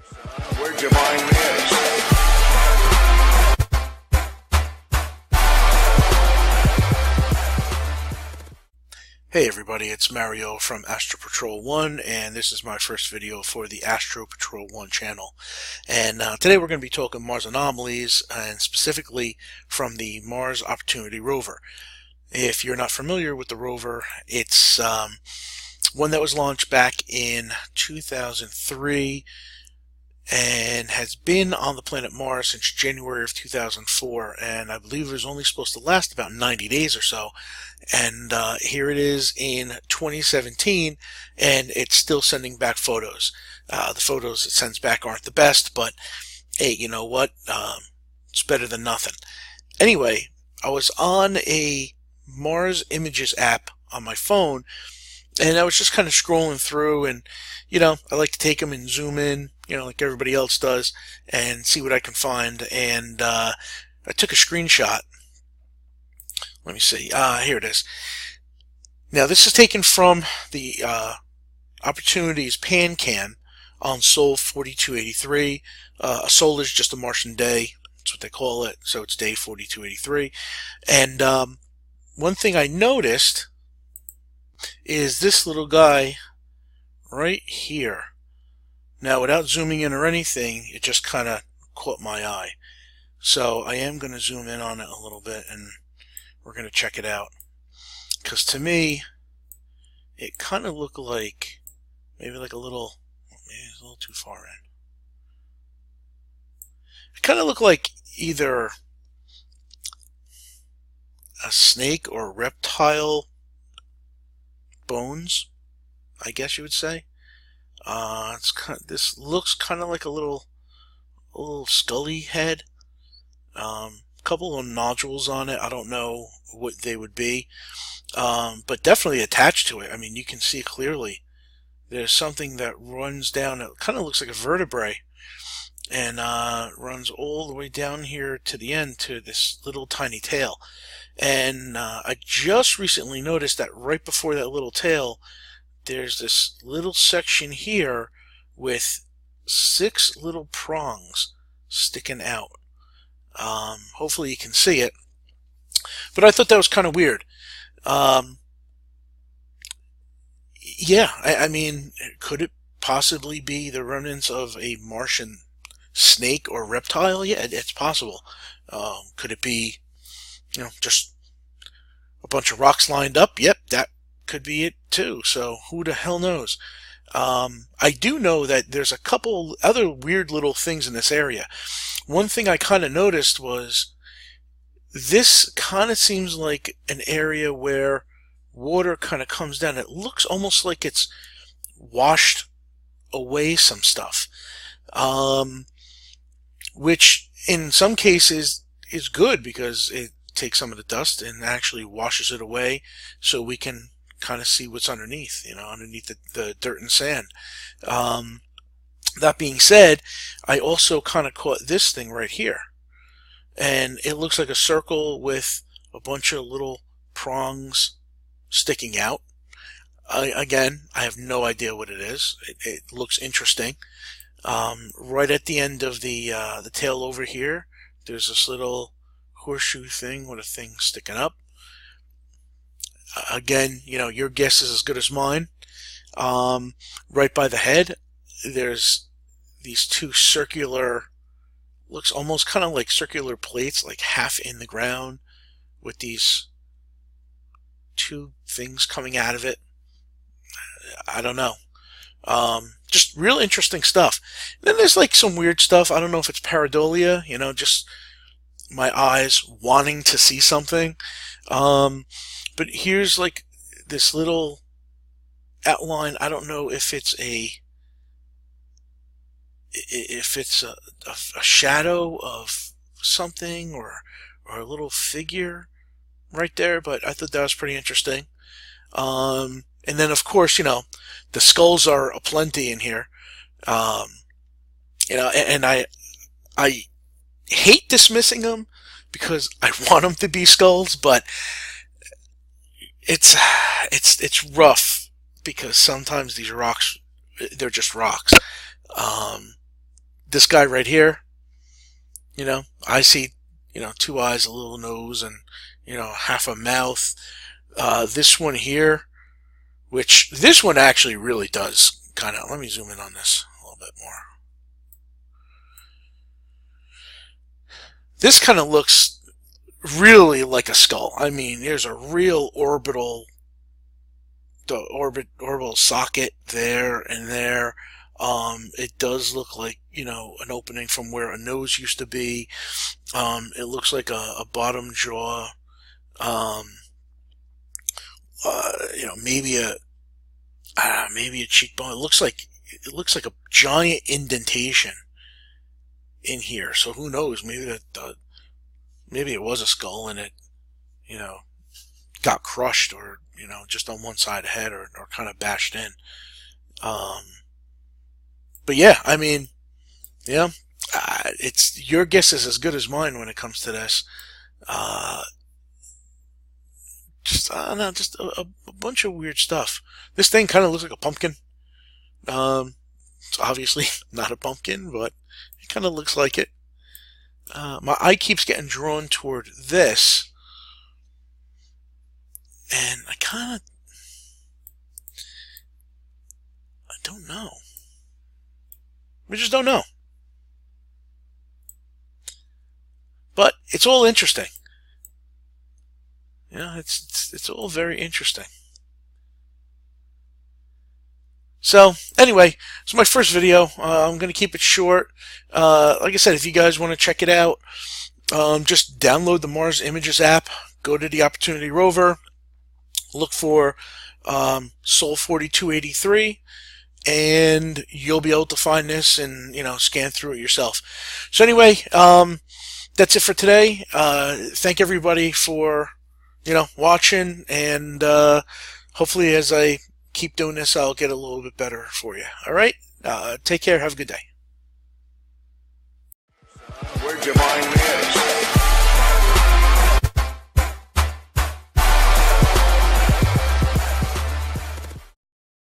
Where'd your mind miss? Hey everybody, it's Mario from Astro Patrol 1, and this is my first video for the Astro Patrol 1 channel. And today we're going to be talking Mars Anomalies, and specifically from the Mars Opportunity Rover. If you're not familiar with the rover, it's one that was launched back in 2003 and has been on the planet Mars since January of 2004, and I believe it was only supposed to last about 90 days or so. And here it is in 2017, and it's still sending back photos. The photos it sends back aren't the best, but hey, you know what? It's better than nothing. Anyway, I was on a Mars Images app on my phone, and I was just kind of scrolling through, and I like to take them and zoom in, like everybody else does, and see what I can find. And I took a screenshot. Let me see. Here it is. Now, this is taken from the Opportunities Pan Can on Sol 4283. A Sol is just a Martian day. That's what they call it. So it's day 4283. And one thing I noticed is this little guy right here. Now, without zooming in or anything, it just kind of caught my eye. So I am going to zoom in on it a little bit, and we're going to check it out. Because to me, it kind of looked like maybe it's a little too far in. It kind of looked like either a snake or reptile bones, I guess you would say. This looks kind of like a little scully head. Couple of nodules on it. I don't know what they would be, but definitely attached to it. I mean, you can see clearly there's something that runs down. It kind of looks like a vertebrae, and runs all the way down here to the end to this little tiny tail. And I just recently noticed that right before that little tail, there's this little section here with 6 little prongs sticking out. Hopefully you can see it, but I thought that was kind of weird. Yeah, I mean, could it possibly be the remnants of a Martian snake or reptile? Yeah, it's possible. Could it be, just a bunch of rocks lined up? Yep, that could be it too. So who the hell knows? I do know that there's a couple other weird little things in this area. One thing I kind of noticed was this kind of seems like an area where water kind of comes down. It looks almost like it's washed away some stuff, which in some cases is good because it takes some of the dust and actually washes it away, so we can kind of see what's underneath, underneath the dirt and sand. That being said, I also kind of caught this thing right here, and it looks like a circle with a bunch of little prongs sticking out. Again, I have no idea what it is. It looks interesting. Right at the end of the tail over here, there's this little horseshoe thing with a thing sticking up. Again, your guess is as good as mine. Right by the head, there's these 2 circular, looks almost kind of like circular plates, like half in the ground, with these 2 things coming out of it. I don't know. Just real interesting stuff. Then there's like some weird stuff. I don't know if it's pareidolia, just my eyes wanting to see something. But here's like this little outline. I don't know if it's a shadow of something or a little figure right there, but I thought that was pretty interesting. And then of course, the skulls are aplenty in here. And I hate dismissing them because I want them to be skulls, but it's rough because sometimes these rocks, they're just rocks. this guy right here, I see, two eyes, a little nose, and, half a mouth. This one here, which this one actually really does kind of, let me zoom in on this a little bit more. This kind of looks really like a skull. I mean, there's a real orbital socket there and there. It does look like, an opening from where a nose used to be. It looks like a bottom jaw. Maybe a cheekbone. It looks like a giant indentation in here. So who knows? Maybe it was a skull and it, got crushed, or just on one side of the head, or kind of bashed in. But yeah, I mean, it's your guess is as good as mine when it comes to this. Just I don't know, just a bunch of weird stuff. This thing kind of looks like a pumpkin. It's obviously not a pumpkin, but it kind of looks like it. My eye keeps getting drawn toward this, and I don't know. We just don't know. But it's all interesting. It's all very interesting. So anyway, it's my first video. I'm going to keep it short. Like I said, if you guys want to check it out, just download the Mars Images app. Go to the Opportunity Rover. Look for Sol 4283. And you'll be able to find this and, scan through it yourself. So anyway, that's it for today. Thank everybody for, watching, and hopefully as I keep doing this, I'll get a little bit better for you. All right? Take care. Have a good day. Where'd your mind miss?